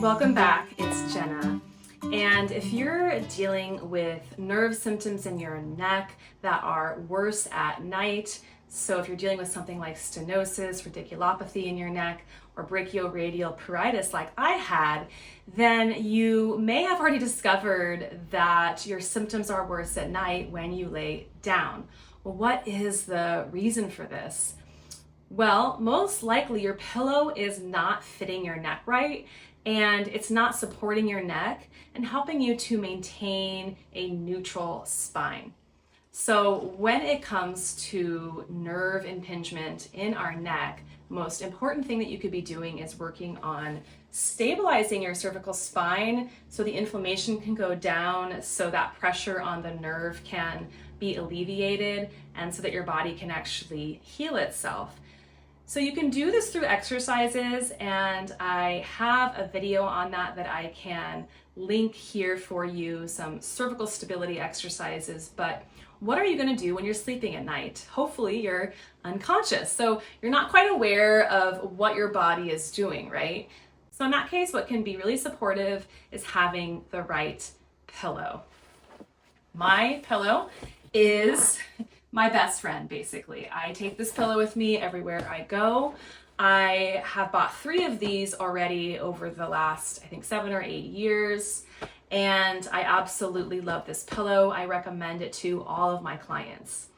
Welcome back, it's Jenna. And if you're dealing with nerve symptoms in your neck that are worse at night, so if you're dealing with something like stenosis, radiculopathy in your neck, or brachioradial pruritus like I had, then you may have already discovered that your symptoms are worse at night when you lay down. Well, what is the reason for this? Well, most likely your pillow is not fitting your neck right, and it's not supporting your neck and helping you to maintain a neutral spine. So when it comes to nerve impingement in our neck, most important thing that you could be doing is working on stabilizing your cervical spine so the inflammation can go down, so that pressure on the nerve can be alleviated, and so that your body can actually heal itself. So you can do this through exercises, and I have a video on that I can link here for you, some cervical stability exercises. But what are you going to do when you're sleeping at night? Hopefully you're unconscious, so you're not quite aware of what your body is doing, right? So in that case, what can be really supportive is having the right pillow. My pillow is my best friend, basically. I take this pillow with me everywhere I go. I have bought 3 of these already over the last, I think, 7 or 8 years, and I absolutely love this pillow. I recommend it to all of my clients.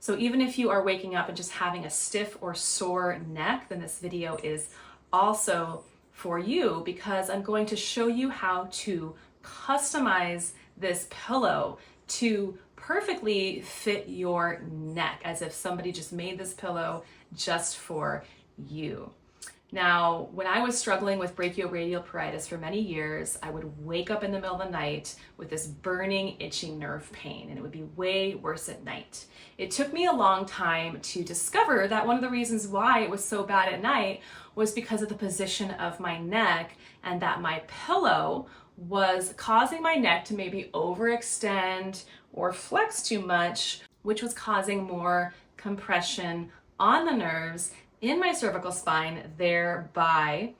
So even if you are waking up and just having a stiff or sore neck, then this video is also for you, because I'm going to show you how to customize this pillow to perfectly fit your neck, as if somebody just made this pillow just for you. Now, when I was struggling with brachioradial pruritus for many years, I would wake up in the middle of the night with this burning, itching nerve pain, and it would be way worse at night. It took me a long time to discover that one of the reasons why it was so bad at night was because of the position of my neck, and that my pillow was causing my neck to maybe overextend or flex too much, which was causing more compression on the nerves in my cervical spine, thereby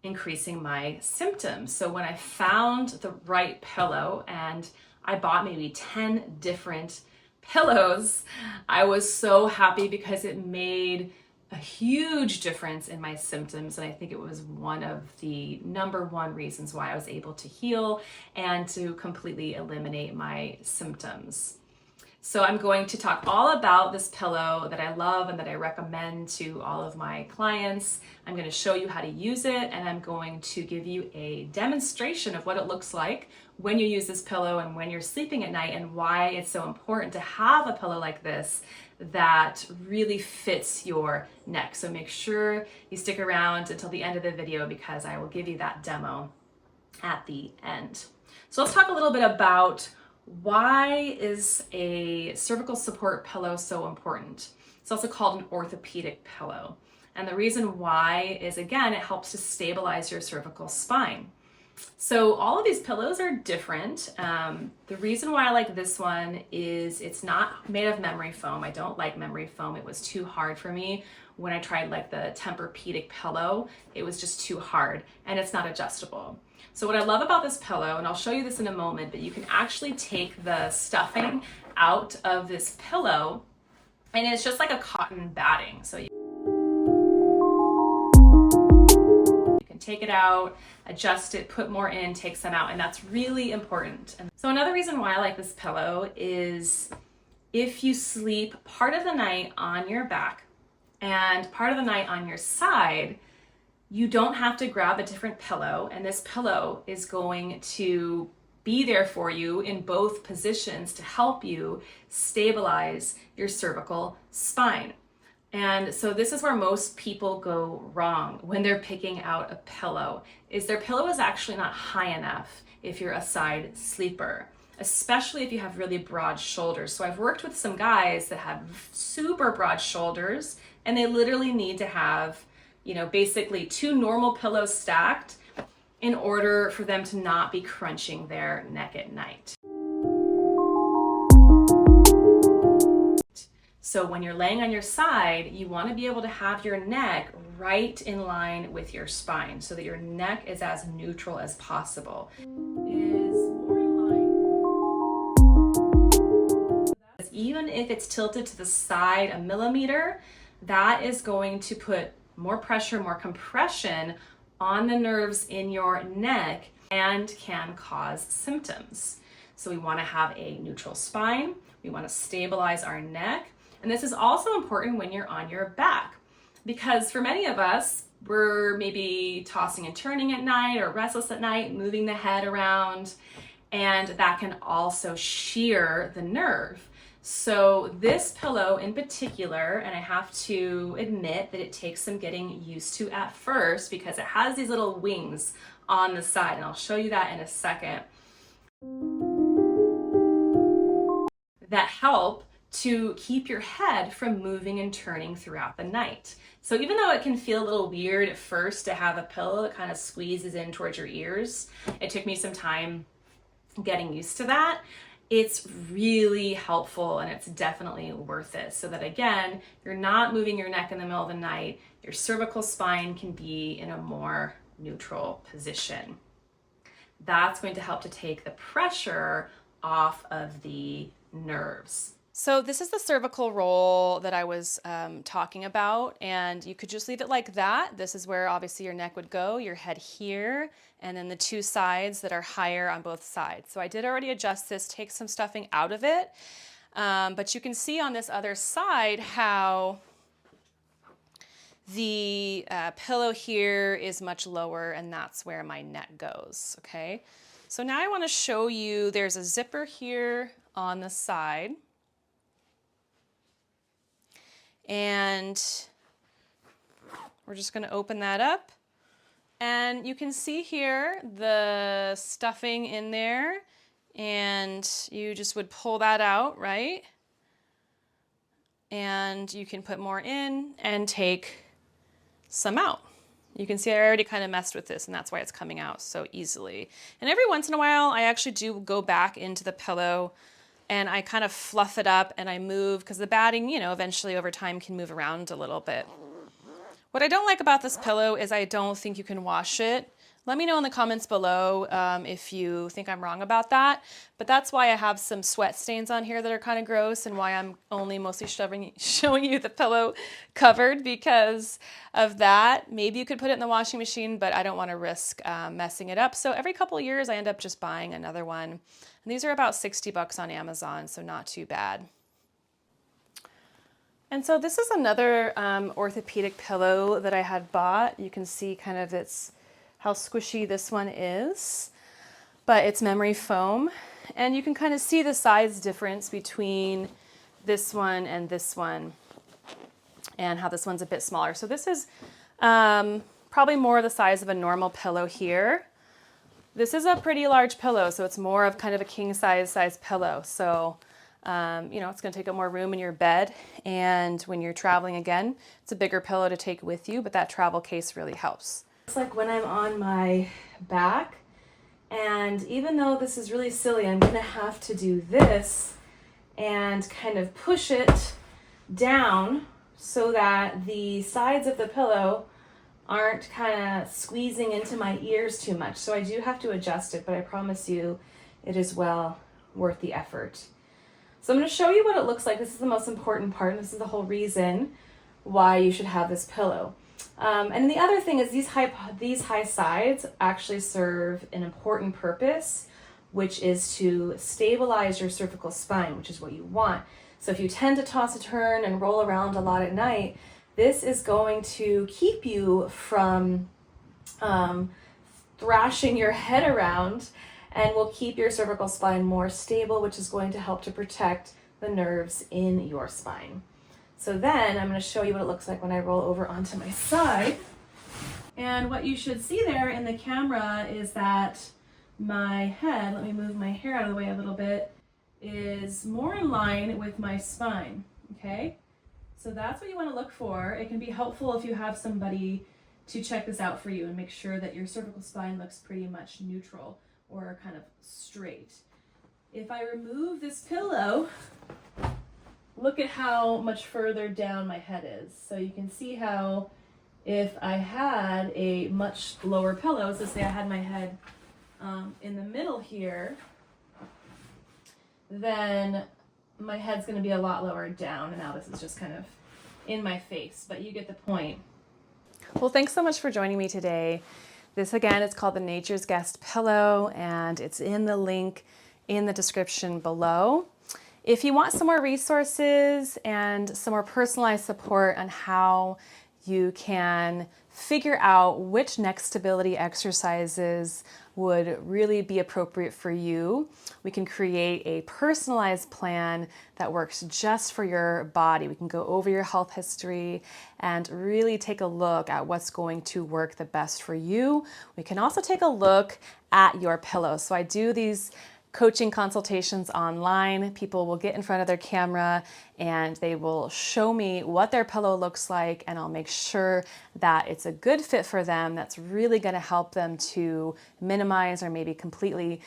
increasing my symptoms. So when I found the right pillow, and I bought maybe 10 different pillows, I was so happy because it made a huge difference in my symptoms, and I think it was one of the #1 reasons why I was able to heal and to completely eliminate my symptoms. So I'm going to talk all about this pillow that I love and that I recommend to all of my clients. I'm going to show you how to use it, and I'm going to give you a demonstration of what it looks like when you use this pillow and when you're sleeping at night, and why it's so important to have a pillow like this that really fits your neck. So make sure you stick around until the end of the video, because I will give you that demo at the end. So let's talk a little bit about why is a cervical support pillow so important. It's also called an orthopedic pillow. And the reason why is, again, it helps to stabilize your cervical spine. So all of these pillows are different. The reason why I like this one is it's not made of memory foam. I don't like memory foam. It was too hard for me. When I tried like the Tempur-Pedic pillow, it was just too hard, and it's not adjustable. So what I love about this pillow, and I'll show you this in a moment, but you can actually take the stuffing out of this pillow, and it's just like a cotton batting. So you can take it out, adjust it, put more in, take some out, and that's really important. And so another reason why I like this pillow is if you sleep part of the night on your back and part of the night on your side, you don't have to grab a different pillow, and this pillow is going to be there for you in both positions to help you stabilize your cervical spine. And so this is where most people go wrong when they're picking out a pillow, is their pillow is actually not high enough if you're a side sleeper, especially if you have really broad shoulders. So I've worked with some guys that have super broad shoulders, and they literally need to have, basically 2 normal pillows stacked in order for them to not be crunching their neck at night. So when you're laying on your side, you want to be able to have your neck right in line with your spine so that your neck is as neutral as possible. Even if it's tilted to the side a millimeter, that is going to put more pressure, more compression on the nerves in your neck and can cause symptoms. So we want to have a neutral spine. We want to stabilize our neck. And this is also important when you're on your back, because for many of us, we're maybe tossing and turning at night or restless at night, moving the head around, and that can also shear the nerve. So this pillow in particular, and I have to admit that it takes some getting used to at first because it has these little wings on the side, and I'll show you that in a second, that help to keep your head from moving and turning throughout the night. So even though it can feel a little weird at first to have a pillow that kind of squeezes in towards your ears, it took me some time getting used to that. It's really helpful and it's definitely worth it, so that again, you're not moving your neck in the middle of the night. Your cervical spine can be in a more neutral position. That's going to help to take the pressure off of the nerves. So this is the cervical roll that I was talking about, and you could just leave it like that. This is where obviously your neck would go, your head here, and then the two sides that are higher on both sides. So I did already adjust this, take some stuffing out of it, but you can see on this other side how the pillow here is much lower, and that's where my neck goes, okay? So now I want to show you, there's a zipper here on the side. And we're just going to open that up, and you can see here the stuffing in there, and you just would pull that out, right? And you can put more in and take some out. You can see I already kind of messed with this, and that's why it's coming out so easily. And every once in a while I actually do go back into the pillow and I kind of fluff it up and I move, because the batting, you know, eventually over time can move around a little bit. What I don't like about this pillow is I don't think you can wash it. Let me know in the comments below if you think I'm wrong about that. But that's why I have some sweat stains on here that are kind of gross, and why I'm only mostly showing you the pillow covered because of that. Maybe you could put it in the washing machine, but I don't want to risk messing it up. So every couple of years I end up just buying another one. And these are about 60 bucks on Amazon, so not too bad. And so this is another orthopedic pillow that I had bought. You can see kind of how squishy this one is, but it's memory foam. And you can kind of see the size difference between this one and how this one's a bit smaller. So this is probably more the size of a normal pillow here. This is a pretty large pillow, so it's more of kind of a king size pillow. So, you know, it's gonna take up more room in your bed. And when you're traveling again, it's a bigger pillow to take with you, but that travel case really helps. It's like when I'm on my back, and even though this is really silly, I'm gonna have to do this and kind of push it down so that the sides of the pillow aren't kind of squeezing into my ears too much. So I do have to adjust it, but I promise you it is well worth the effort. So I'm going to show you what it looks like. This is the most important part, and this is the whole reason why you should have this pillow. And the other thing is these high sides actually serve an important purpose, which is to stabilize your cervical spine, which is what you want. So if you tend to toss and turn and roll around a lot at night, this is going to keep you from thrashing your head around, and will keep your cervical spine more stable, which is going to help to protect the nerves in your spine. So then I'm going to show you what it looks like when I roll over onto my side. And what you should see there in the camera is that my head, let me move my hair out of the way a little bit, is more in line with my spine, okay? So that's what you want to look for. It can be helpful if you have somebody to check this out for you and make sure that your cervical spine looks pretty much neutral or kind of straight. If I remove this pillow, look at how much further down my head is. So you can see how if I had a much lower pillow, so say I had my head in the middle here, then my head's going to be a lot lower down, and now this is just kind of in my face, but you get the point. Well, thanks so much for joining me today. This again is called the Nature's Guest Pillow, and it's in the link in the description below. If you want some more resources and some more personalized support on how you can figure out which neck stability exercises would really be appropriate for you, we can create a personalized plan that works just for your body. We can go over your health history and really take a look at what's going to work the best for you. We can also take a look at your pillow. So I do these coaching consultations online. People will get in front of their camera and they will show me what their pillow looks like, and I'll make sure that it's a good fit for them that's really going to help them to minimize or maybe completely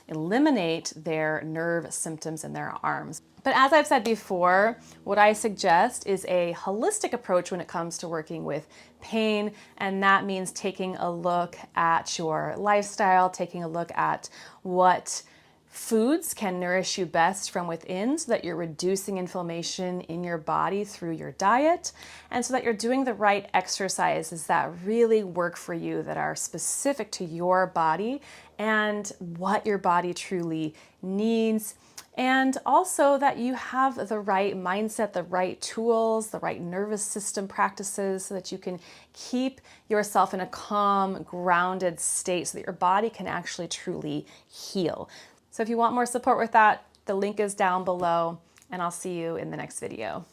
eliminate their nerve symptoms in their arms. But as I've said before, what I suggest is a holistic approach when it comes to working with pain, and that means taking a look at your lifestyle, taking a look at what foods can nourish you best from within so that you're reducing inflammation in your body through your diet, and so that you're doing the right exercises that really work for you, that are specific to your body and what your body truly needs. And also that you have the right mindset, the right tools, the right nervous system practices so that you can keep yourself in a calm, grounded state so that your body can actually truly heal. So if you want more support with that, the link is down below, and I'll see you in the next video.